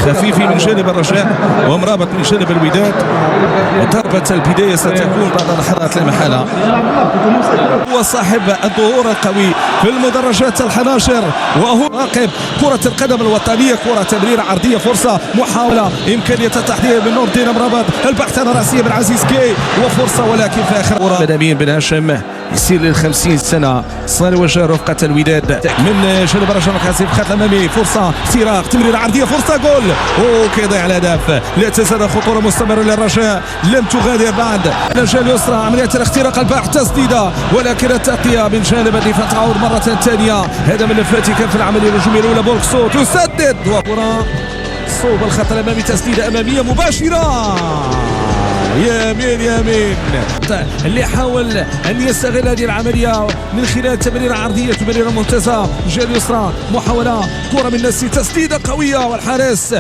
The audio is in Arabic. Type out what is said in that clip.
خفيفي من جانب الرجاء ومرابط من جانب الوداد. وضربة البداية ستكون بعد لحظات لا محالة. هو صاحب الظهور القوي في المدرجات الحناشر وهو راقب كرة القدم الوطنية. كرة تمرير عرضية، فرصة، محاولة، إمكانية التحضير من نور الدين مرابط، البحث عن رأسية من عزيز كي وفرصة، ولكن في آخر كرة بن بن هاشم يسير لل 50 سنة صار وجه رفقة الوداد من جانب الرجاء المقاصي في الخط الأمامي. فرصة، اختراق، تمرير عرضية، فرصة، جول. وكذا على الهدف. لا تزال خطورة مستمرة للرجاء، لم تغادر بعد. الجهة اليسرى عملية الاختراق، الباح، تسديدة، ولكن التغطية من جانب الدفاع تعود مرة ثانية. هذا من الفاتي كان في العملية الهجومية الأولى. بوركسو تسدد وكرة صوب الخط الأمامي، تسديدة أمامية مباشرة. يمين اللي حاول أن يستغل هذه العملية من خلال تمريرة عرضية، تمريرة ممتازة. الجهة اليسرى، محاولة، كرة من نسي، تسديدة قوية، والحارس